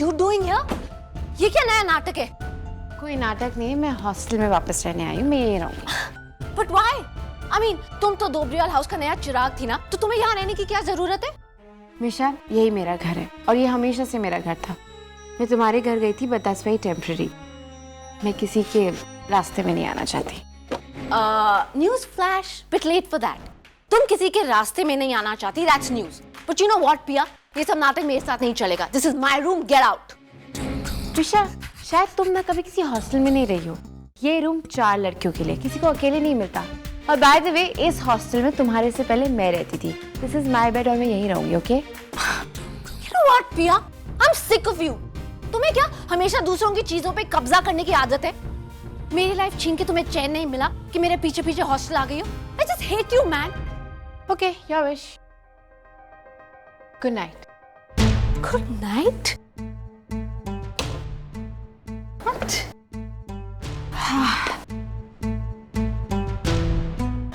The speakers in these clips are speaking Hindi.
you doing here? ये क्या नया नाटक है? कोई नाटक नहीं, मैं हॉस्टल में वापस रहने आई हूँ, मैं यही रहूँगी। But why? I mean, तुम तो दोबरियाल हाउस का नया चिराग थी ना, तो तुम्हें यहाँ रहने की क्या जरूरत है? मिशा, यही मेरा घर है और ये हमेशा से मेरा घर था। मैं तुम्हारे घर गई थी, बट दैट्स वेरी टेम्पररी। मैं किसी के रास्ते में नहीं आना चाहती। News flash, bit late for that. तुम किसी के रास्ते में नहीं आना चाहती, that's news. But you know what, पिया? ये सब नाटक मेरे साथ नहीं चलेगा. This is my room, get out. मिशा, शायद तुम ना कभी किसी हॉस्टल में नहीं रही हो। ये रूम 4 लड़कियों के लिए, किसी को अकेले नहीं मिलता। और बाय द वे, इस हॉस्टल में तुम्हारे से पहले मैं रहती थी। दिस इज माय बेड और मैं यहीं रहूंगी, ओके? You know what, पिया? I'm sick of you. तुम्हें क्या हमेशा दूसरों की चीजों पे कब्जा करने की आदत है? मेरी लाइफ छीन के तुम्हें चैन नहीं मिला कि मेरे पीछे पीछे हॉस्टल आ गई हो? I just hate you, man. Okay, your wish. Good night. Good night. What?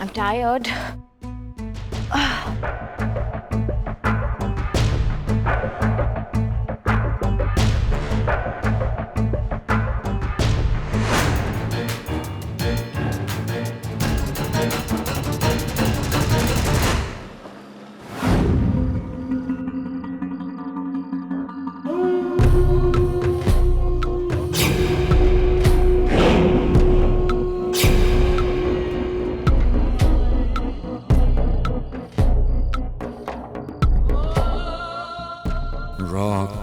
I'm tired.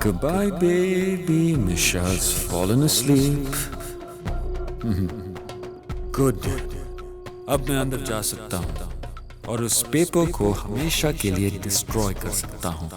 Goodbye, baby. Misha's fallen asleep. Good. अब मैं अंदर जा सकता हूँ और उस पेपर को हमेशा के लिए डिस्ट्रॉय कर सकता हूँ।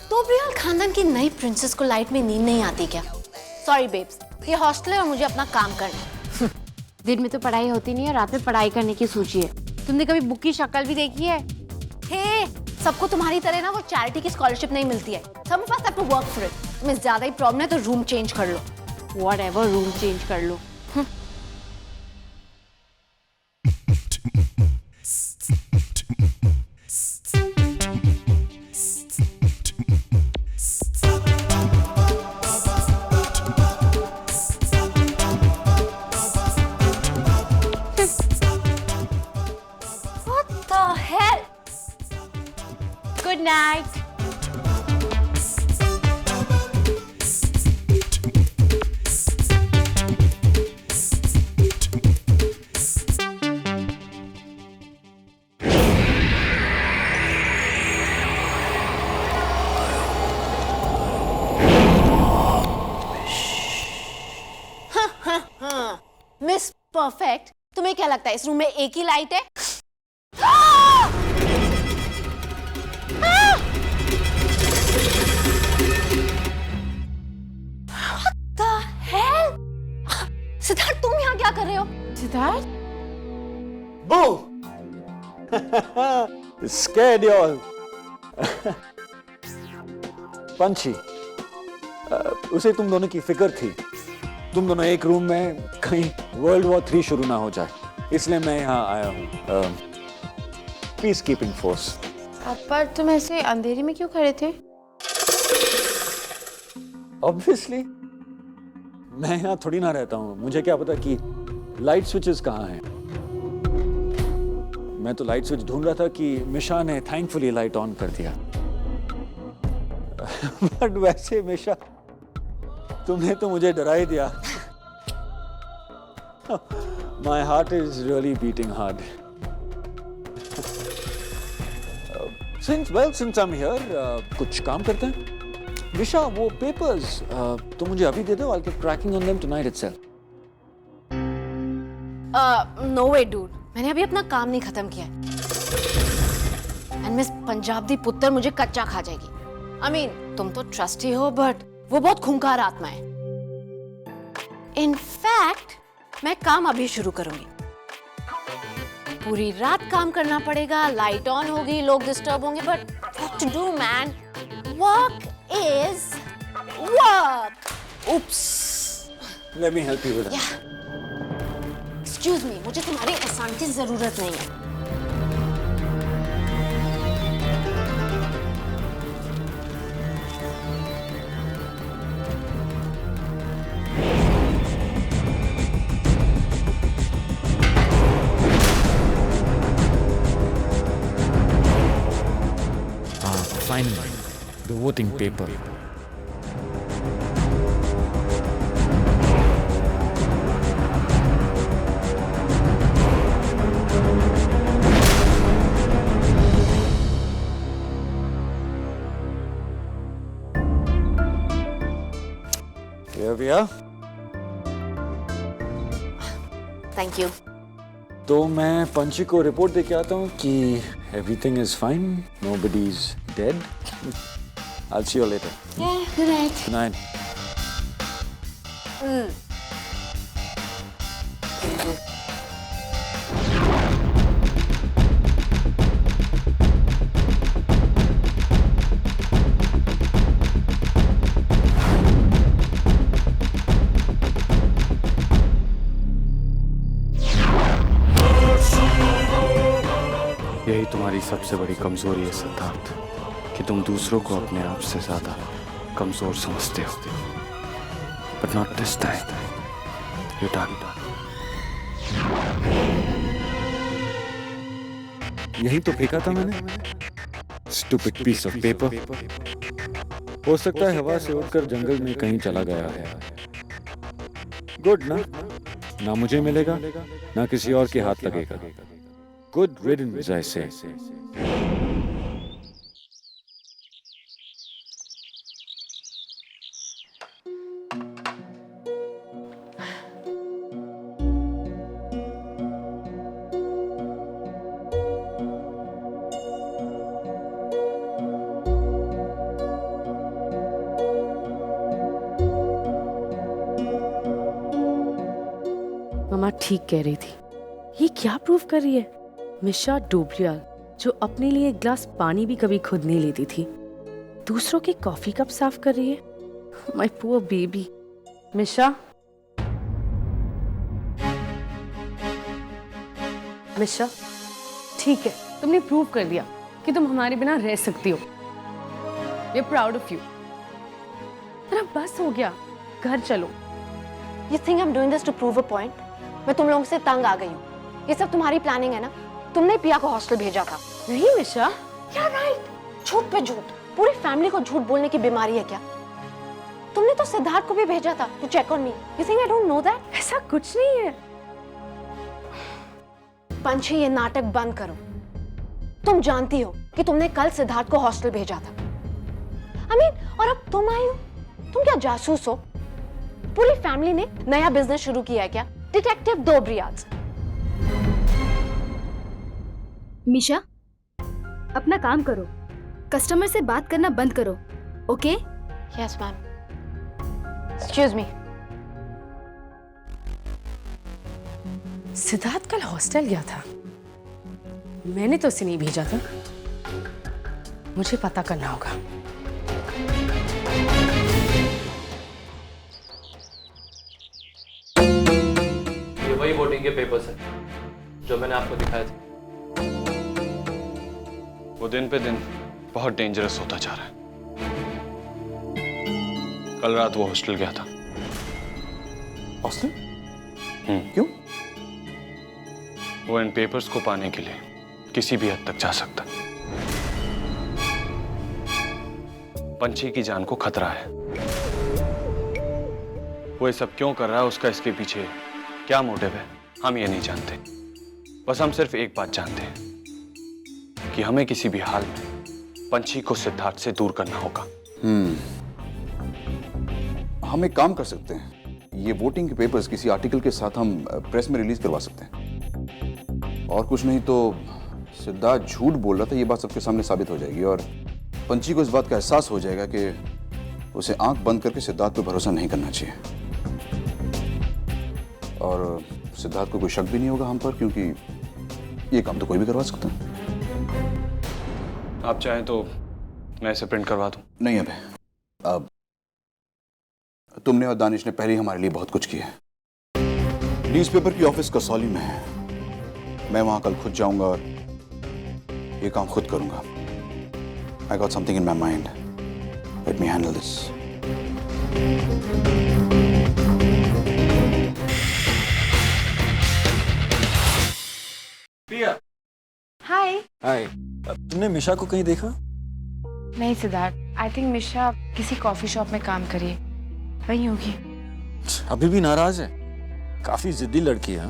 दोबरियाल खानदान की नई प्रिंसेस को लाइट में नींद नहीं आती क्या? सॉरी बेब्स, ये हॉस्टल है और मुझे अपना काम करना है। दिन में तो पढ़ाई होती नहीं है, रात में पढ़ाई करने की सोची है। तुमने कभी बुक की शक्ल भी देखी है? हे, सबको तुम्हारी तरह ना वो चैरिटी की स्कॉलरशिप नहीं मिलती है। Some of us have to work for it. तुम्हें ज्यादा ही प्रॉब्लम है तो रूम चेंज कर लो। Whatever, रूम चेंज कर लो। What the hell? Good night. Miss perfect, तुम्हें क्या लगता है इस रूम में एक ही लाइट है? What the hell? सिद्धार्थ, तुम यहाँ क्या कर रहे हो? Siddharth? Boo! Scared you all. पंछी, उसे तुम दोनों की फिक्र थी। तुम दोनों एक रूम में कहीं वर्ल्ड वॉर 3 शुरू ना हो जाए, इसलिए मैं यहाँ आया हूँ। Peace keeping force. पर तुम ऐसे अंधेरे में क्यों खड़े थे? ऑब्वियसली मैं यहाँ थोड़ी ना रहता हूँ, मुझे क्या पता कि लाइट स्विचेस कहाँ हैं। मैं तो लाइट स्विच ढूंढ रहा था कि मिशा ने थैंकफुली लाइट ऑन कर दिया। बट वैसे मिशा, तुमने तो मुझे डरा ही दिया। My heart is really beating hard. Since I'm here, कुछ काम करते हैं। मिशा, वो पेपर्स तो मुझे अभी दे दो। I'll get cracking on them tonight itself. No way, dude. मैंने अभी अपना काम नहीं खत्म किया है। And मिस पंजाबी पुत्र मुझे कच्चा खा जाएगी। I mean, तुम तो ट्रस्टी हो बट वो बहुत खूंखार आत्मा है। इनफैक्ट मैं काम अभी शुरू करूंगी। पूरी रात काम करना पड़ेगा, लाइट ऑन होगी, लोग डिस्टर्ब होंगे, but what to do man, work is work. Oops. Let me help you with that. Excuse me, मुझे तुम्हारी एहसान की जरूरत नहीं है। Finally, the voting paper. भैया थैंक यू। तो मैं पंची को रिपोर्ट दे के आता हूँ कि everything is fine, nobody is dead. I'll see you later. Good night. Good night. यही तुम्हारी सबसे बड़ी कमजोरी है सिद्धार्थ, कि तुम दूसरों को अपने आप से ज्यादा कमजोर समझते हो। But not this time, you done. यही तो फेंका था मैंने, स्टूपिड पीस ऑफ पेपर। हो सकता है हवा से उड़कर जंगल में कहीं चला गया है। गुड ना, ना मुझे मिलेगा ना किसी और के हाथ लगेगा। गुड रिडन्स आई से। मम्मा ठीक कह रही थी। ये क्या प्रूव कर रही है? मिशा डोबरियाल, जो अपने लिए एक ग्लास पानी भी कभी खुद नहीं लेती थी, दूसरों के कॉफी कप साफ कर रही है। My poor baby. Misha, Misha, ठीक है, तुमने प्रूव कर दिया कि तुम हमारे बिना रह सकती हो। We are proud of you. तेरा बस हो गया, घर चलो। You think I'm doing this to prove a point? मैं तुम लोगों से तंग आ गई हूँ। ये सब तुम्हारी प्लानिंग है ना? तुमने पिया को हॉस्टल भेजा था। नहीं मिशा, क्या राइट? झूठ पे झूठ। पूरी फैमिली को झूठ बोलने की बीमारी है क्या? तुमने तो सिद्धार्थ को भी भेजा था to check on me. You think I don't know that? ऐसा कुछ नहीं है। पंछी, ये नाटक बंद करो। तुम जानती हो कि तुमने कल सिद्धार्थ को हॉस्टल भेजा था। I mean, और अब तुम आई हो? तुम क्या जासूस हो? पूरी फैमिली ने नया बिजनेस शुरू किया है क्या? डिटेक्टिव डोबरियाल। मिशा, अपना काम करो, कस्टमर से बात करना बंद करो, okay? Yes ma'am. Excuse me. Siddharth कल हॉस्टल गया था। मैंने तो उसे नहीं भेजा था। मुझे पता करना होगा। ये वही वोटिंग के पेपर्स हैं जो मैंने आपको दिखाए थे। वो दिन पे दिन बहुत डेंजरस होता जा रहा है। कल रात वो हॉस्टल गया था। हॉस्टल? हम्म। क्यों? वो इन पेपर्स को पाने के लिए किसी भी हद तक जा सकता। पंछी की जान को खतरा है। वो ये सब क्यों कर रहा है, उसका इसके पीछे क्या मोटिव है, हम ये नहीं जानते। बस हम सिर्फ एक बात जानते हैं कि हमें किसी भी हाल में पंछी को सिद्धार्थ से दूर करना होगा। हम एक काम कर सकते हैं, ये वोटिंग के पेपर्स किसी आर्टिकल के साथ हम प्रेस में रिलीज करवा सकते हैं। और कुछ नहीं तो सिद्धार्थ झूठ बोल रहा था, ये बात सबके सामने साबित हो जाएगी और पंची को इस बात का एहसास हो जाएगा कि उसे आंख बंद करके सिद्धार्थ पे भरोसा नहीं करना चाहिए। और सिद्धार्थ को कोई शक भी नहीं होगा हम पर, क्योंकि ये काम तो कोई भी करवा सकता है। आप चाहें तो मैं इसे प्रिंट करवा दूं। नहीं अबे, अब तुमने और दानिश ने पहले ही हमारे लिए बहुत कुछ किया है। न्यूज़पेपर की ऑफिस कसौली में है, मैं वहां कल खुद जाऊंगा और ये काम खुद करूंगा। I got something in my mind. Let me handle this. प्रिया, हाय। हाय। तुमने मिशा को कहीं देखा? नहीं सिद्धार्थ, आई थिंक मिशा किसी कॉफी शॉप में काम करी है, वही होगी। अभी भी नाराज है? काफी जिद्दी लड़की है।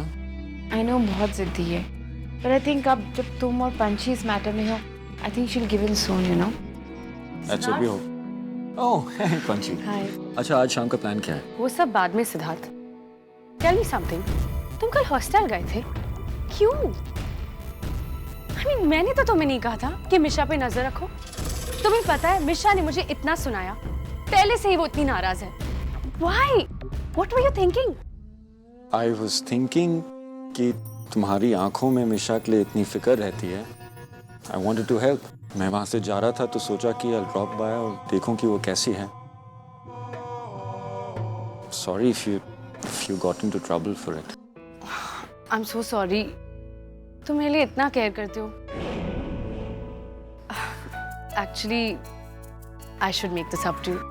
आई नो बहुत जिद्दी है, पर आई थिंक अब जब तुम और पंची इस मैटर में हो, I think she will give in soon, you know. अच्छा भी हो। ओह, पंची। हाय। अच्छा, आज शाम का प्लान क्या है? वो सब बाद में सिद्धार्थ। टेल मी समथिंग, तुम कल हॉस्टल गए थे, क्यों? I mean, मैंने तो तुम्हें नहीं कहा था कि मिशा पे नजर रखो। तुम्हें पता है मिशा ने मुझे इतना सुनाया, पहले से ही वो इतनी नाराज है। Why? What were you thinking? I was thinking कि तुम्हारी आंखों में मिशा के लिए इतनी फिक्र रहती है। I wanted to help. मैं वहां से जा रहा था तो सोचा कि I'll drop by और देखूं कि वो कैसी है। Sorry if you got into trouble for it. I'm so sorry. तुम मेरे लिए इतना केयर करते हो। Actually, I should make this up to you.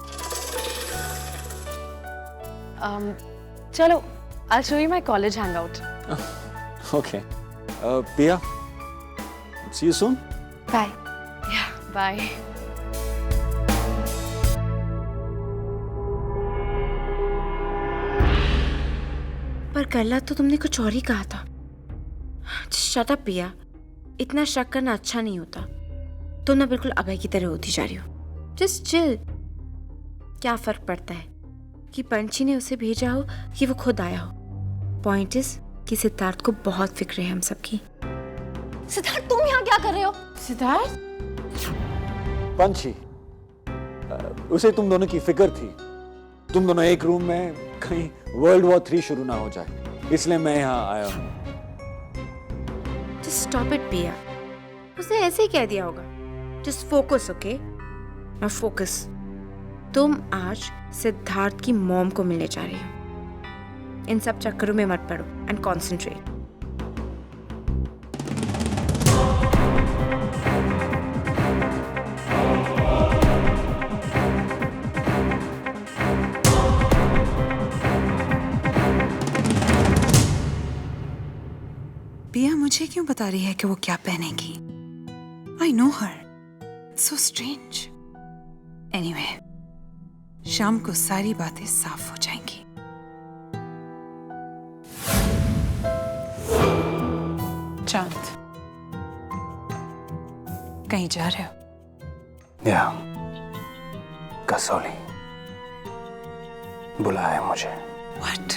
चलो, I'll show you my college hangout. Okay. Pia, see you soon. Bye. Yeah, bye. पर कल तो तुमने कुछ और ही कहा था। शट अप पिया, इतना शक करना अच्छा नहीं होता। तुम ना बिल्कुल अभय की तरह होती जा रही हो। Just chill. क्या फर्क पड़ता है कि पंची ने उसे भेजा हो कि वो खुद आया हो। पॉइंट इज कि सिद्धार्थ को बहुत फिक्र है हम सबकी। सिद्धार्थ, तुम यहाँ क्या कर रहे हो? सिद्धार्थ, पंची, उसे तुम दोनों की फिक्र थी। तुम दोनों एक रूम में कहीं वर्ल्ड वॉर 3 शुरू ना हो जाए, इसलिए मैं यहाँ आया हूँ। जस्ट स्टॉप इट पिया। उसने ऐसे ही कह दिया होगा। Just focus, okay? Now focus. तुम आज सिद्धार्थ की मॉम को मिलने जा रही हो। इन सब चक्करों में मत पड़ो एंड कॉन्सेंट्रेट। पिया मुझे क्यों बता रही है कि वो क्या पहनेगी? I know her, so strange. Anyway, शाम को सारी बातें साफ हो जाएंगी। चांद, कहीं जा रहे हो? या, कसौली बुलाया मुझे। What?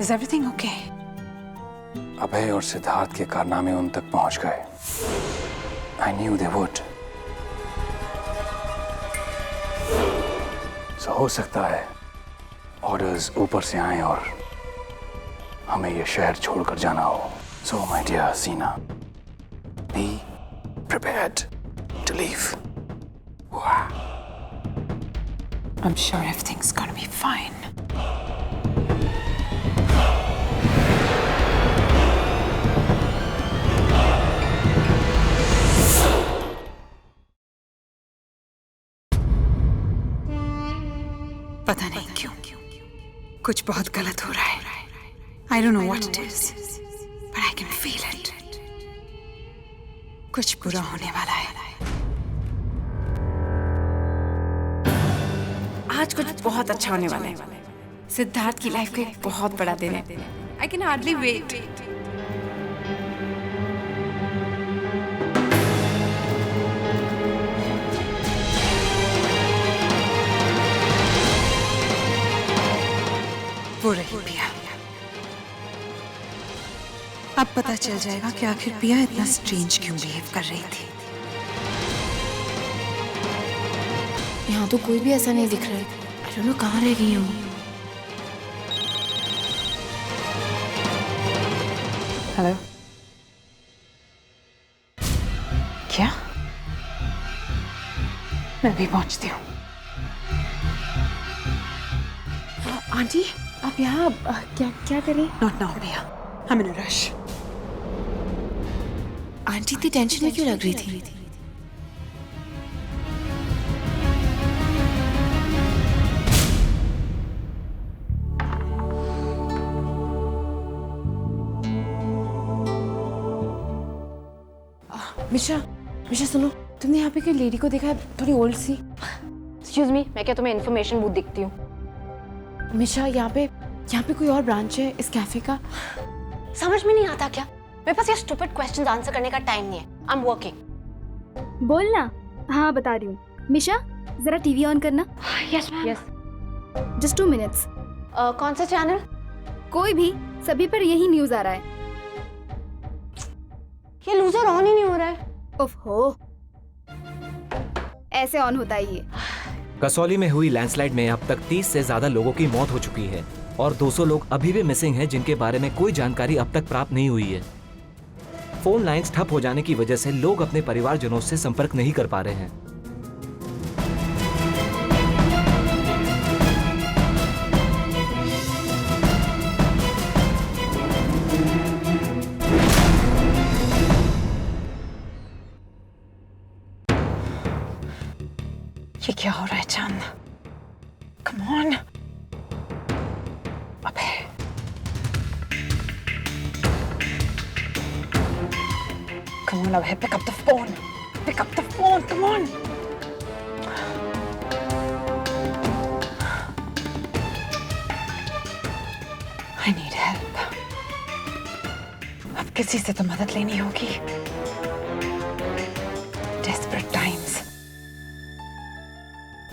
Is everything okay? अभय और सिद्धार्थ के कारनामे उन तक पहुंच गए। I knew they would. So हो सकता है ऑर्डर्स ऊपर से आए और हमें ये शहर छोड़कर जाना हो। So my dear Hasina, be prepared to leave. Wow. I'm sure everything's gonna be fine. पता नहीं क्यों कुछ बहुत गलत हो रहा है। I don't know what it is, but I can feel it. कुछ बुरा होने वाला है। आज कुछ बहुत अच्छा होने वाला है। सिद्धार्थ की लाइफ का एक बहुत बड़ा दिन है। I can hardly wait. वो रही पिया। अब पता चल जाएगा कि आखिर पिया इतना स्ट्रेंज क्यों बिहेव कर रही थी। यहाँ तो कोई भी ऐसा नहीं दिख रहा है। आई डोंट नो कहाँ रह गई हूँ। हेलो, क्या? मैं भी पहुंचती हूँ। आंटी आप यहाँ क्या क्या करें? नॉट नाउ पिया, I'm in a rush. Aunty इतनी टेंशन में क्यों लग रही थी? मिशा सुनो, तुमने यहाँ पे कोई लेडी को देखा है, थोड़ी ओल्ड सी? एक्सक्यूज मी, मैं क्या तुम्हें इन्फॉर्मेशन बूथ दिखती हूँ? मिशा यहाँ पे कोई और ब्रांच है इस कैफे का? समझ में नहीं आता क्या? मेरे पास ये स्टूपिड क्वेश्चंस आंसर करने का टाइम नहीं है। I am working. बोलना। हाँ बता रही हूँ। मिशा जरा टीवी ऑन करना। Yes ma'am. Yes. Just 2 minutes। कौन सा चैनल? कोई भी, सभी पर यही न्यूज आ रहा है। ये लूजर ऑन ही नहीं हो रहा है। ओफो, ऐसे ऑन होता है ये। कसौली में हुई लैंडस्लाइड में अब तक 30 से ज्यादा लोगों की मौत हो चुकी है और 200 लोग अभी भी मिसिंग हैं, जिनके बारे में कोई जानकारी अब तक प्राप्त नहीं हुई है। फोन लाइंस ठप हो जाने की वजह से लोग अपने परिवारजनों से संपर्क नहीं कर पा रहे हैं। ये क्या हो रहा है चांद? Come on. अबे Come on, Abhay, pick up the phone. Pick up the phone, come on. I need help. अब किसी से तो मदद लेनी होगी। Desperate times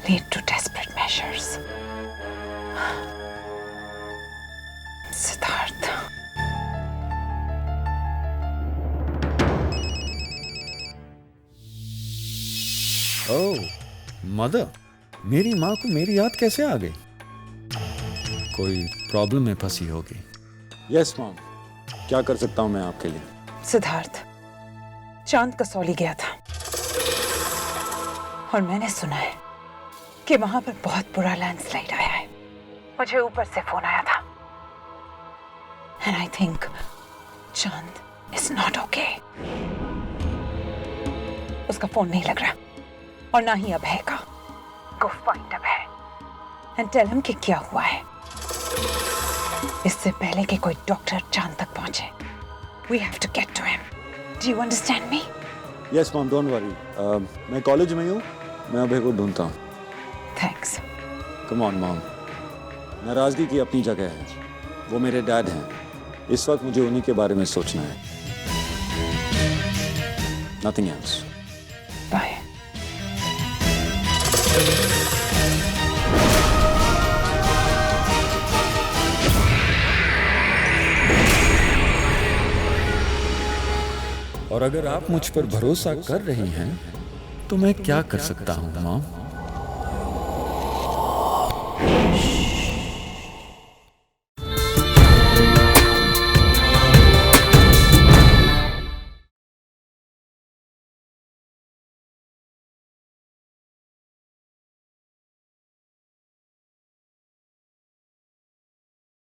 lead to desperate measures. Siddharth. Oh mother, मेरी माँ को मेरी याद कैसे आ गई? कोई प्रॉब्लम में फंसी होगी। यस मॉम, क्या कर सकता हूँ मैं आपके लिए? सिद्धार्थ, चांद कसौली गया था और मैंने सुना है कि वहां पर बहुत बुरा लैंडस्लाइड आया है। मुझे ऊपर से फोन आया था and I think Chand is not okay. उसका फोन नहीं लग रहा और ना ही अभय का। Go find Abhay and tell him कि क्या हुआ है, इससे पहले कि कोई डॉक्टर चांद तक पहुंचे। We have to get to him. Do you understand me? Yes mom, don't worry. मैं कॉलेज में हूँ, मैं अभय को ढूंढता हूँ। थैंक्स। कम ऑन मॉम, नाराजगी की अपनी जगह है, वो मेरे डैड हैं। इस वक्त मुझे उन्हीं के बारे में सोचना है, नथिंग एल्स। बाय। और अगर आप मुझ पर भरोसा कर रही हैं तो मैं क्या कर सकता हूँ मॉम?